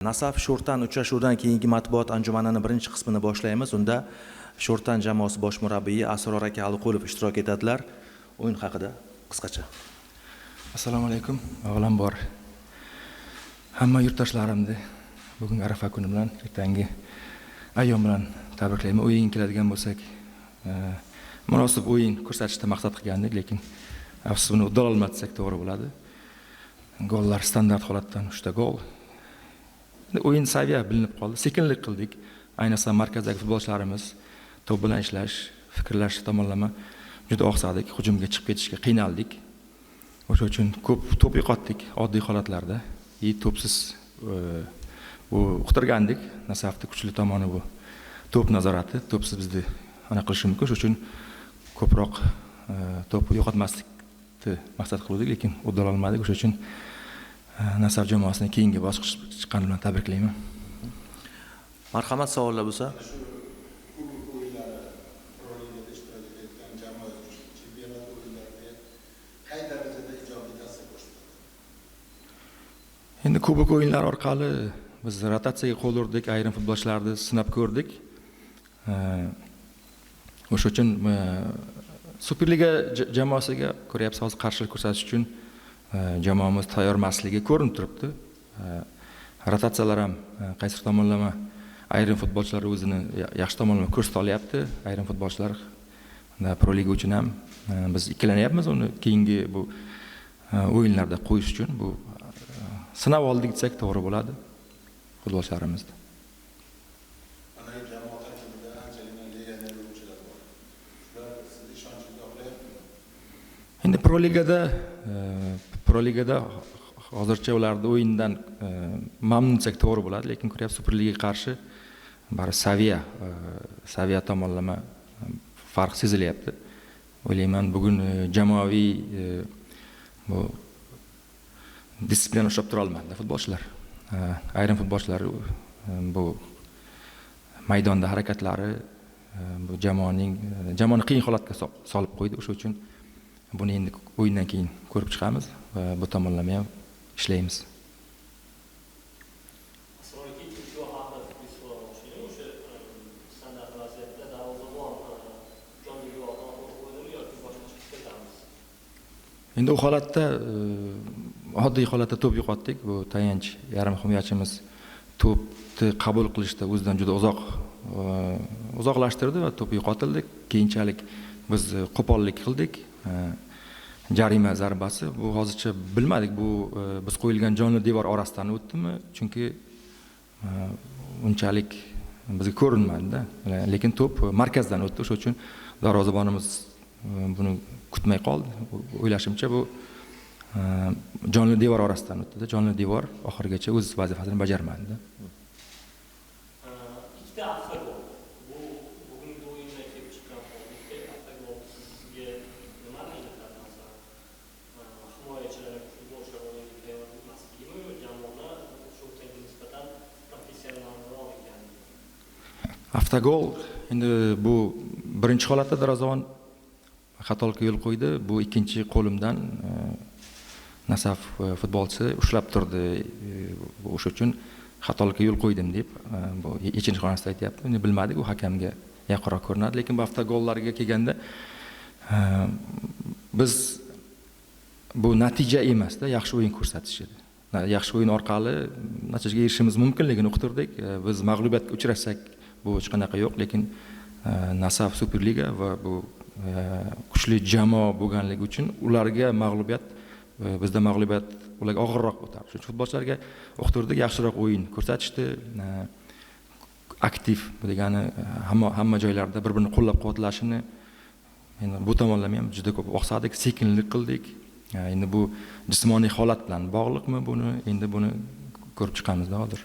Nasaf Sho'rtan uchrashuvdan keyingi matbuot anjumanining birinchi qismini boshlaymiz. Unda Sho'rtan jamoasi bosh murabbiyi Asror aka Aliqulov ishtirok etadilar. O'yin haqida qisqacha. Assalomu alaykum. Avvalambor hamma yurtdoshlarimni bugun Arafa kuni bilan, ertangi ayyom bilan tabriklayman. O'yinga keladigan bo'lsak, munosib o'yin ko'rsatishda maqsad qilgandik, lekin afsus buni uddala olmasak to'g'ri bo'ladi. Gollar standart holatdan 3 ta gol. O'yin saviya bilinib qoldi. Sekinlik qildik. Ayniqsa markazdagi futbolchilarimiz to'p bilan ishlash, fikrlash tomonlama juda oqsadik. Hujumga chiqib ketishga qiynaldik. O'sha uchun ko'p to'p yo'qotdik oddiy holatlarda. To'psiz bu uqtirgandik. Nasafning kuchli tomoni bu. To'p nazorati, to'psiz bizni ana qilishi mumkin. Shuning uchun ko'proq to'p yo'qotmaslikni maqsad qildik, lekin uddala olmadik. O'sha uchun Nasaf jamoasini keyingi bosqich chiqqani bilan tabriklayman. Marhamat, savollar bo'lsa. Endi kubok o'yinlari orqali biz rotatsiyaga qo'l urdik, ayrim futbolchilarni sinab ko'rdik. O'sha uchun Superliga jamoasiga ko'ryapsiz, hozir qarshilik ko'rsatish uchun jamoamiz tayyor emasligi ko'rinib turibdi. Rotatsiyalar ham qaysi tomonlama ayrim futbolchilar o'zini yaxshi tomonlama ko'rsata olyapti. Ayrim futbolchilar Pro Liga uchun ham biz ikkilanyapmiz uni keyingi bu o'yinlarda qo'yish uchun. Bu sinab oldik desak to'g'ri bo'ladi futbolchilarimizni. Endi Pro Ligada hozircha ularning o'yindan mamnunsak to'g'ri bo'ladi, lekin ko'ryapsiz Superligaga qarshi bari saviya tomonlama farq sezilyapti. O'ylayman, bugun jamoaviy bu disiplina ushlab tura olmadi futbolchilar. Ayrim futbolchilar bu maydonda harakatlari bu jamoani qiyin holatga solib qo'ydi. O'sha uchun buni endi o'yindan keyin ko'rib chiqamiz va bu tomonlama ham ishlaymiz. Endi u holatda oddiy holatda to'p yo'qotdik. Bu tayanch yarim himoyachimiz to'pni qabul qilishda o'zidan juda uzoqlashtirdi va to'p yo'qotildi. Keyinchalik biz qo'pollik qildik. Jarima zarbasi bu hozircha bilmadik, bu biz qo'yilgan jonli devor orasidan o'tdimi, chunki unchalik bizga ko'rinmadi-da. Lekin to'p markazdan o'tdi. O'sha uchun darvozabonimiz buni kutmay qoldi. O'ylashimcha bu jonli devor orasidan o'tdi. Jonli devor oxirigacha o'z vazifasini bajarmadi. Ikkita avtogol. Bu bugungi o'yinda kelib chiqqan holatda avtogol sizga nima aytadi? Himoyachilar futbolchilar o'yinga tayyor emasligimi, jamoa Sho'rtanga nisbatan professionalroq ekanmi? Avtogol endi bu birinchi holatda darvozabon xatolikka yo'l qo'ydi. Bu ikkinchi qo'limdan Nasaf futbolchisi ushlab turdi. O'sha uchun xatolikka yo'l qo'ydim deb bu yechinchi xonasida aytayapti. Endi bilmadik, u hakamga yaqinroq ko'rinadi, lekin bu avtogollarga kelganda biz bu natija emas-da, yaxshi o'yin ko'rsatish edi. Yaxshi o'yin orqali natijaga erishishimiz mumkinligini uqtirdik. Biz mag'lubiyatga uchrasak bu hech qanaqa yo'q, lekin Nasaf Superliga va bu kuchli jamoa bo'lganligi uchun ularga mag'lubiyat, bizda mag'lubiyat ularga og'irroq o'tadi. Shuning uchun futbolchilarga o'qtirdik, yaxshiroq o'yin ko'rsatishdi, aktiv degani hamma joylarda bir-birini qo'llab-quvvatlashini, endi bu tomonlama ham juda ko'p oqsadik, sekinlik qildik. Endi bu jismoniy holat bilan bog'liqmi buni? Endi buni ko'rib chiqamiz hozir.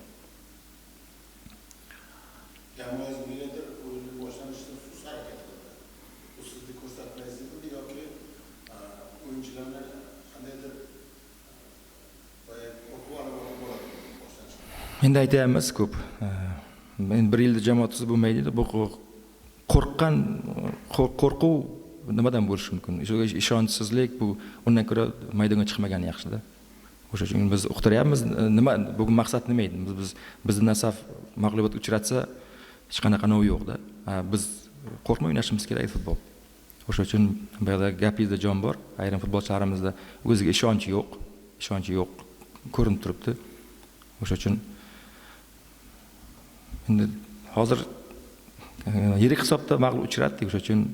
Endi aytamiz ko'p. Men bir yilda jamoat tuzib bo'lmaydi. Bu qo'rquv nimadan bo'lishi mumkin? Ishonchsizlik, bu undan ko'ra maydonga chiqmagan yaxshi-da. O'sha uchun biz uqtiryapmiz. Nima bugun maqsad nima edi? Bizni Nasaf mag'lubiyatga uchratsa hech qanaqa nov yo'q-da. Biz qo'rqmay o'ynashimiz kerak futbol. O'sha uchun bu yerda gapingizda jon bor. Ayrim futbolchilarimizda o'ziga ishonchi yo'q ko'rinib turibdi. O'sha uchun endi hozir yirik hisobda mag'lub uchratdik. O'sha uchun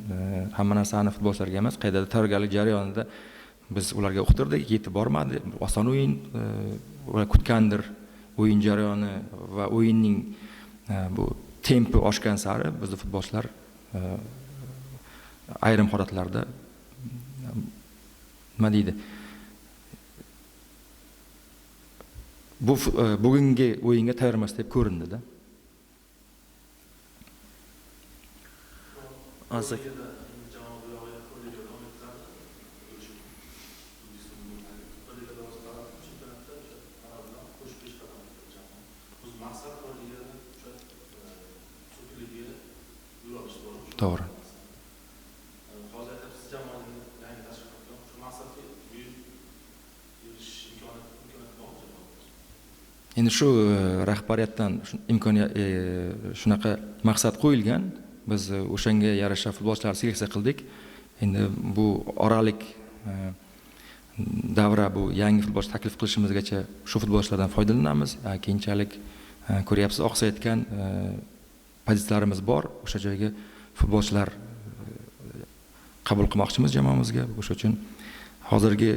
hamma narsani futbolchilarga emas, qayerdadir tayyorgarlik jarayonida biz ularga uqtirdik, yetib bormadi. Oson o'yin, ular kutgandir o'yin jarayoni va o'yinning bu tempi oshgan sari bizning futbolchilar ayrim holatlarda nima deydi? Bugungi o'yinga tayyormas deb ko'rindi-da. Azizak. To'g'ri. Endi shu rahbariyatdan shunaqa maqsad qo'yilgan. Biz o'shanga yarasha futbolchilar seleksiya qildik. Endi bu oralik davra bu yangi futbolchi taklif qilishimizgacha shu futbolchilardan foydalanamiz. Keyinchalik ko'ryapsiz, oqsayotgan pozitsiyalarimiz bor. O'sha joyga futbolchilar qabul qilmoqchimiz jamoamizga. O'sha uchun hozirgi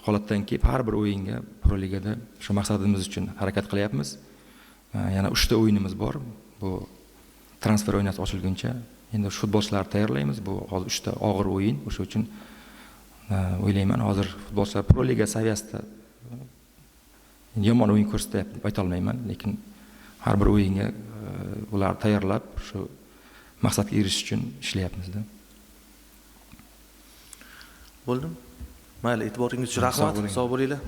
holatdan keyin har bir o'yinga Pro Ligada shu maqsadimiz uchun harakat qilyapmiz. Yana 3 ta o'yinimiz bor. Bu transfer oynasi ochilguncha endi futbolchilar tayyorlaymiz. Bu hozir 3 ta og'ir o'yin. O'sha uchun o'ylayman, hozir futbolchilar Pro Liga saviyasida yomon o'yin ko'rsatyapti, ayta olmayman, lekin har bir o'yinga ular tayyorlab shu maqsadga erishish uchun ishlayapmiz-da. Bo'ldim. Mayli, e'tiboringiz uchun rahmat. Sog' bo'linglar.